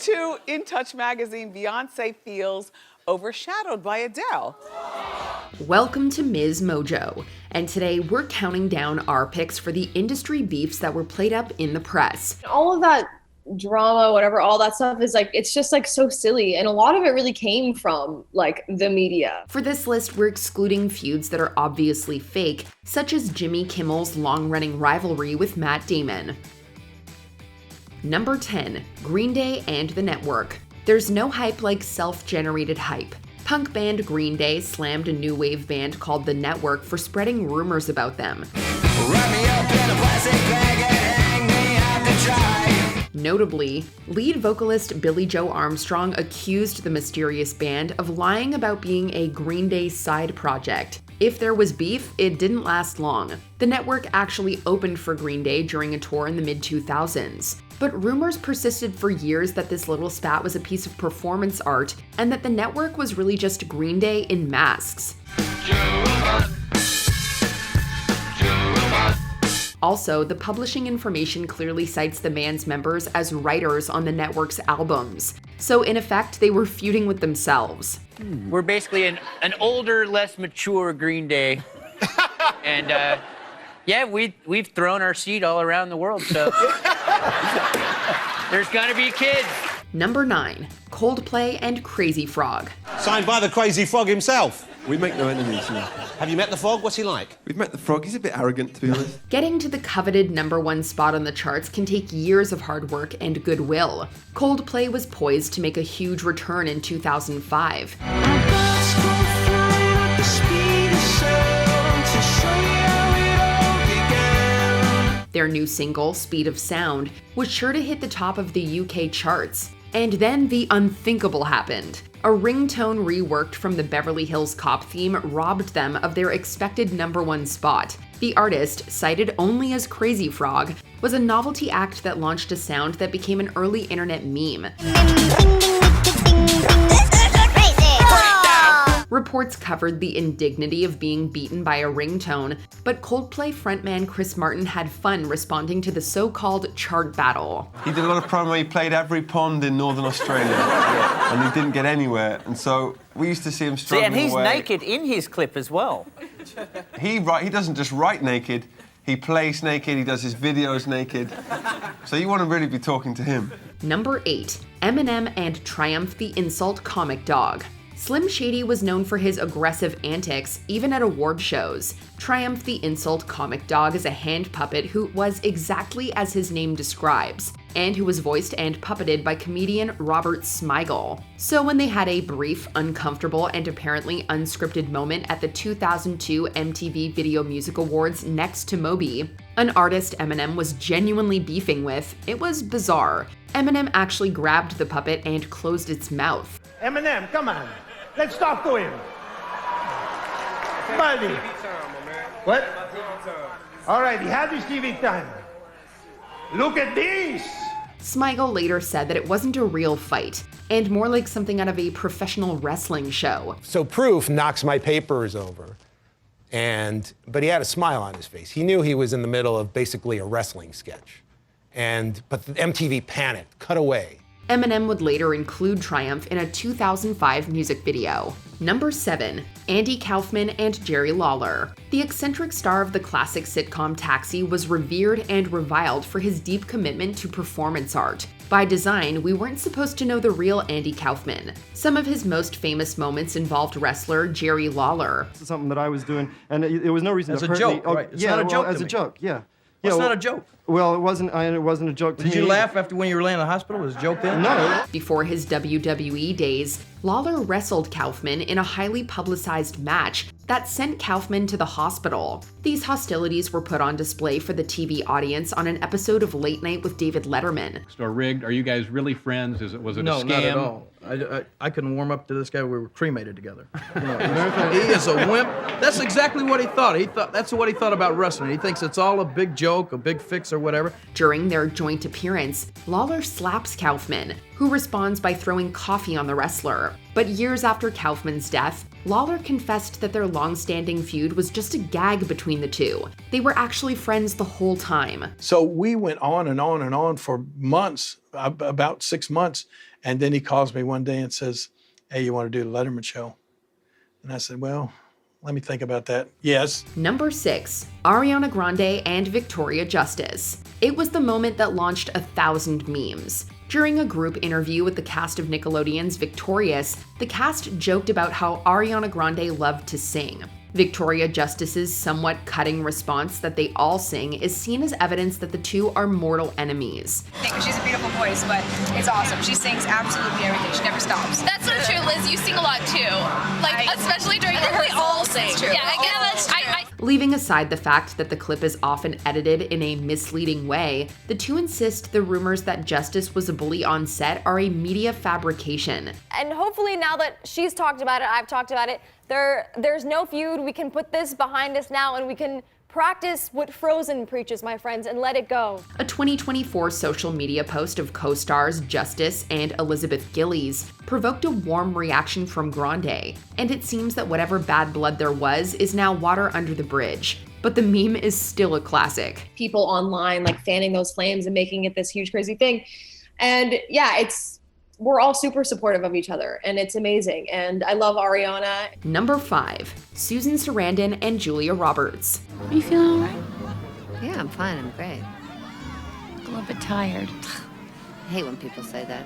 2 In Touch magazine, Beyonce feels overshadowed by Adele. Welcome to MsMojo, and today we're counting down our picks for the industry beefs that were played up in the press. All of that drama, whatever, all that stuff is like, it's just like so silly, and a lot of it really came from like the media. For this list, we're excluding feuds that are obviously fake, such as Jimmy Kimmel's long-running rivalry with Matt Damon. Number 10, Green Day and the Network. There's no hype like self-generated hype. Punk band Green Day slammed a new wave band called The Network for spreading rumors about them. Notably, lead vocalist Billie Joe Armstrong accused the mysterious band of lying about being a Green Day side project. If there was beef, it didn't last long. The Network actually opened for Green Day during a tour in the mid-2000s. But rumors persisted for years that this little spat was a piece of performance art and that the Network was really just Green Day in masks. Also, the publishing information clearly cites the band's members as writers on the Network's albums. So in effect, they were feuding with themselves. We're basically an older, less mature Green Day. And yeah, we've thrown our seed all around the world, so there's gonna be kids. Number 9, Coldplay and Crazy Frog. Signed by the Crazy Frog himself. We make no enemies, no. Have you met the Frog? What's he like? We've met the Frog. He's a bit arrogant, to be honest. Getting to the coveted number 1 spot on the charts can take years of hard work and goodwill. Coldplay was poised to make a huge return in 2005. Their new single, Speed of Sound, was sure to hit the top of the UK charts. And then the unthinkable happened. A ringtone reworked from the Beverly Hills Cop theme robbed them of their expected number 1 spot. The artist, cited only as Crazy Frog, was a novelty act that launched a sound that became an early internet meme. Reports covered the indignity of being beaten by a ringtone, but Coldplay frontman Chris Martin had fun responding to the so-called chart battle. He did a lot of promo. He played every pond in Northern Australia, and he didn't get anywhere. And so we used to see him struggling And he's away. naked in his clip as well. He doesn't just write naked. He plays naked. He does his videos naked. So you want to really be talking to him. Number 8, Eminem and Triumph the Insult Comic Dog. Slim Shady was known for his aggressive antics, even at award shows. Triumph the Insult Comic Dog is a hand puppet who was exactly as his name describes, and who was voiced and puppeted by comedian Robert Smigel. So when they had a brief, uncomfortable, and apparently unscripted moment at the 2002 MTV Video Music Awards next to Moby, an artist Eminem was genuinely beefing with, it was bizarre. Eminem actually grabbed the puppet and closed its mouth. Eminem, come on. Let's talk to him. Buddy. What? All right, he had his TV time. Look at this. Smigel later said that it wasn't a real fight, and more like something out of a professional wrestling show. So Proof knocks my papers over, but he had a smile on his face. He knew he was in the middle of basically a wrestling sketch. But the MTV panicked, cut away. Eminem would later include Triumph in a 2005 music video. Number 7, Andy Kaufman and Jerry Lawler. The eccentric star of the classic sitcom Taxi was revered and reviled for his deep commitment to performance art. By design, we weren't supposed to know the real Andy Kaufman. Some of his most famous moments involved wrestler Jerry Lawler. This is something that I was doing, and it was no reason as to a hurt joke, me. right? It's not a joke as to a me. joke, yeah. It's Yeah, not a joke. Well, it wasn't a joke to me. Did you laugh after when you were laying in the hospital? Was it a joke then? No. Before his WWE days, Lawler wrestled Kaufman in a highly publicized match that sent Kaufman to the hospital. These hostilities were put on display for the TV audience on an episode of Late Night with David Letterman. Or rigged? Are you guys really friends? Was it No, a scam? not at all. I couldn't warm up to this guy. We were cremated together. He is a wimp. That's exactly what he thought. That's what he thought about wrestling. He thinks it's all a big joke, a big fix or whatever. During their joint appearance, Lawler slaps Kaufman, who responds by throwing coffee on the wrestler. But years after Kaufman's death, Lawler confessed that their long-standing feud was just a gag between the two. They were actually friends the whole time. So we went on and on and on for months, about 6 months. And then he calls me one day and says, "Hey, you want to do the Letterman show?" And I said, "Well, let me think about that." Yes. Number 6, Ariana Grande and Victoria Justice. It was the moment that launched 1,000 memes. During a group interview with the cast of Nickelodeon's Victorious, the cast joked about how Ariana Grande loved to sing. Victoria Justice's somewhat cutting response that they all sing is seen as evidence that the two are mortal enemies. She's a beautiful voice, but it's awesome. She sings absolutely everything. She never stops. That's so true, Liz. You sing a lot too. Especially during rehearsals. We all sing. Yeah, I guess that's true. Leaving aside the fact that the clip is often edited in a misleading way, the two insist the rumors that Justice was a bully on set are a media fabrication. And hopefully now that she's talked about it, I've talked about it, there's no feud. We can put this behind us now and we can practice what Frozen preaches, my friends, and let it go. A 2024 social media post of co-stars Justice and Elizabeth Gillies provoked a warm reaction from Grande, and it seems that whatever bad blood there was is now water under the bridge. But the meme is still a classic. People online like fanning those flames and making it this huge crazy thing. And yeah, we're all super supportive of each other and it's amazing. And I love Ariana. Number 5, Susan Sarandon and Julia Roberts. Are you feeling all right? Yeah, I'm fine. I'm great. A little bit tired. I hate when people say that.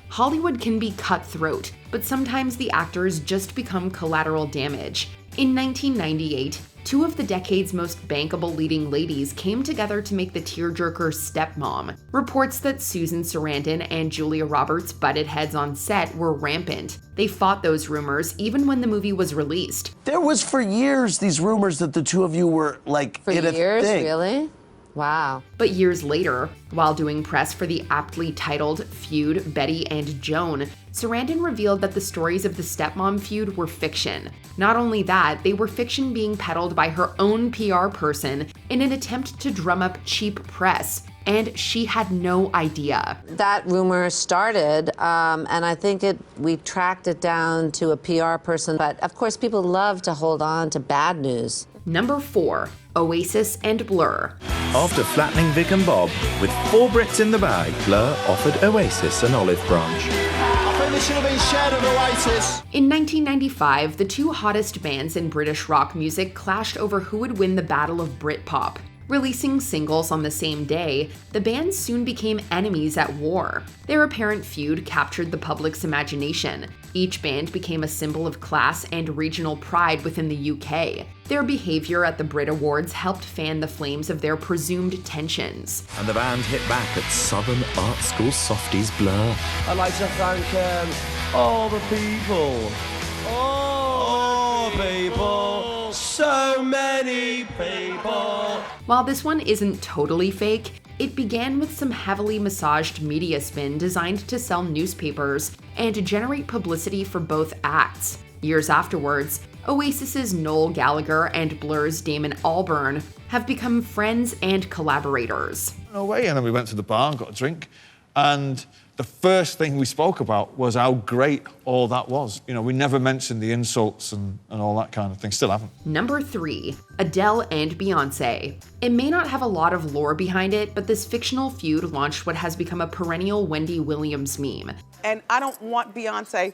Hollywood can be cutthroat, but sometimes the actors just become collateral damage. In 1998, two of the decade's most bankable leading ladies came together to make the tearjerker Stepmom. Reports that Susan Sarandon and Julia Roberts butted heads on set were rampant. They fought those rumors even when the movie was released. There was for years these rumors that the two of you were like in a thing. For years, really? Wow. But years later, while doing press for the aptly titled Feud, Betty and Joan, Sarandon revealed that the stories of the stepmom feud were fiction. Not only that, they were fiction being peddled by her own PR person in an attempt to drum up cheap press, and she had no idea. That rumor started, and I think we tracked it down to a PR person, but of course people love to hold on to bad news. Number 4, Oasis and Blur. After flattening Vic and Bob, with 4 Brits in the bag, Blur offered Oasis an olive branch. I think this should have been shared with Oasis. In 1995, the two hottest bands in British rock music clashed over who would win the Battle of Britpop. Releasing singles on the same day, the bands soon became enemies at war. Their apparent feud captured the public's imagination. Each band became a symbol of class and regional pride within the UK. Their behavior at the Brit Awards helped fan the flames of their presumed tensions. And the band hit back at Southern Art School softies Blur. I'd like to thank all the people. All people. So many people. While this one isn't totally fake, it began with some heavily massaged media spin designed to sell newspapers and generate publicity for both acts. Years afterwards, Oasis's Noel Gallagher and Blur's Damon Albarn have become friends and collaborators. Away, and then we went to the bar and got a drink, and the first thing we spoke about was how great all that was. You know, we never mentioned the insults and all that kind of thing. Still haven't. Number 3, Adele and Beyonce. It may not have a lot of lore behind it, but this fictional feud launched what has become a perennial Wendy Williams meme. And I don't want Beyonce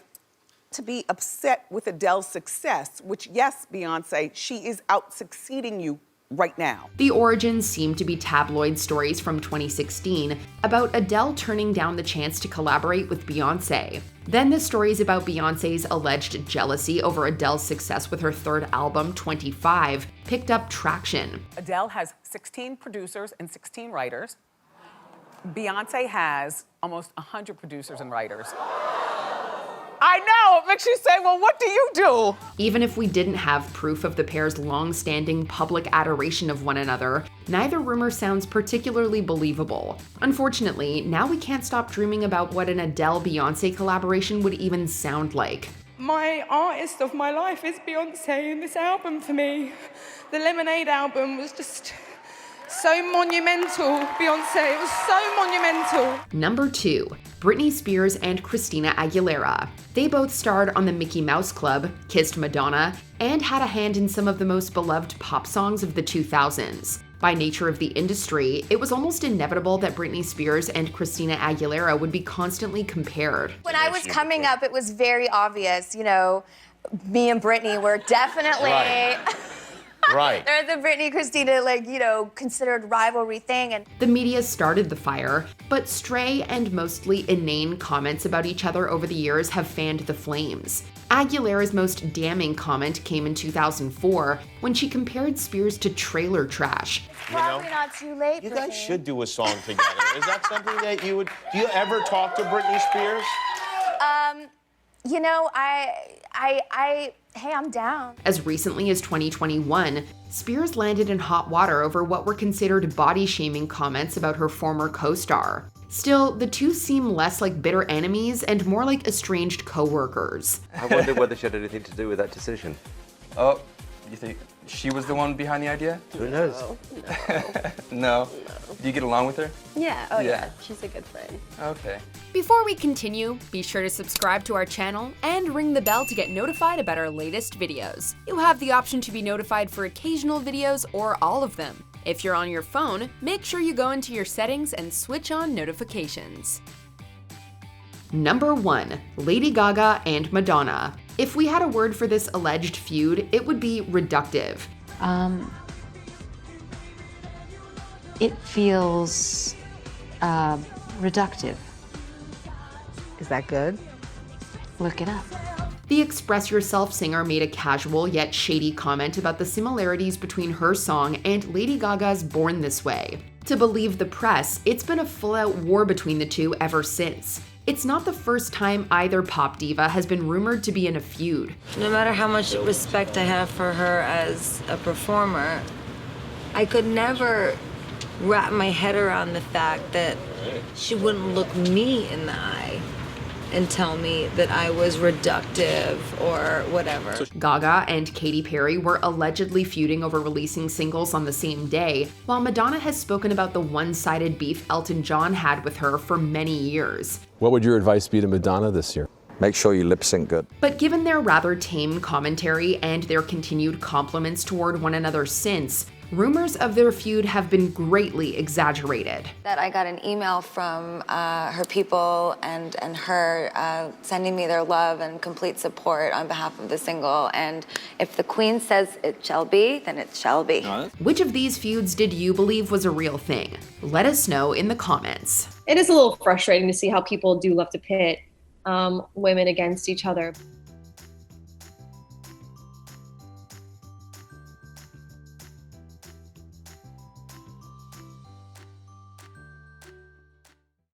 to be upset with Adele's success, which, yes, Beyonce, she is out succeeding you right now. The origins seem to be tabloid stories from 2016 about Adele turning down the chance to collaborate with Beyonce. Then the stories about Beyonce's alleged jealousy over Adele's success with her third album, 25, picked up traction. Adele has 16 producers and 16 writers. Beyonce has almost 100 producers and writers. I know, it makes you say, well, what do you do? Even if we didn't have proof of the pair's long-standing public adoration of one another, neither rumor sounds particularly believable. Unfortunately, now we can't stop dreaming about what an Adele-Beyonce collaboration would even sound like. My artist of my life is Beyonce, and this album for me, the Lemonade album, was just So monumental, Beyonce. It was so monumental. Number 2, Britney Spears and Christina Aguilera. They both starred on the Mickey Mouse Club, kissed Madonna, and had a hand in some of the most beloved pop songs of the 2000s. By nature of the industry, it was almost inevitable that Britney Spears and Christina Aguilera would be constantly compared. When I was coming up, it was very obvious, you know, me and Britney were definitely... Right. They're the Britney, Christina, like, you know, considered rivalry thing. And the media started the fire, but stray and mostly inane comments about each other over the years have fanned the flames. Aguilera's most damning comment came in 2004 when she compared Spears to trailer trash. Probably not too late. You guys should do a song together. Is that something that you would... Do you ever talk to Britney Spears? You know, hey, I'm down. As recently as 2021, Spears landed in hot water over what were considered body-shaming comments about her former co-star. Still, the two seem less like bitter enemies and more like estranged co-workers. I wonder whether she had anything to do with that decision. Oh, you think she was the one behind the idea? Who knows? No. Do you get along with her? Yeah, oh yeah, she's a good friend. Okay. Before we continue, be sure to subscribe to our channel and ring the bell to get notified about our latest videos. You have the option to be notified for occasional videos or all of them. If you're on your phone, make sure you go into your settings and switch on notifications. Number 1, Lady Gaga and Madonna. If we had a word for this alleged feud, it would be reductive. It feels reductive. Is that good? Look it up. The Express Yourself singer made a casual yet shady comment about the similarities between her song and Lady Gaga's Born This Way. To believe the press, it's been a full-out war between the two ever since. It's not the first time either pop diva has been rumored to be in a feud. No matter how much respect I have for her as a performer, I could never wrap my head around the fact that she wouldn't look me in the eye and tell me that I was reductive or whatever. Gaga and Katy Perry were allegedly feuding over releasing singles on the same day, while Madonna has spoken about the one-sided beef Elton John had with her for many years. What would your advice be to Madonna this year? Make sure you lip sync good. But given their rather tame commentary and their continued compliments toward one another since, rumors of their feud have been greatly exaggerated. That I got an email from her people and her sending me their love and complete support on behalf of the single. And if the Queen says it shall be, then it shall be. Which of these feuds did you believe was a real thing? Let us know in the comments. It is a little frustrating to see how people do love to pit women against each other.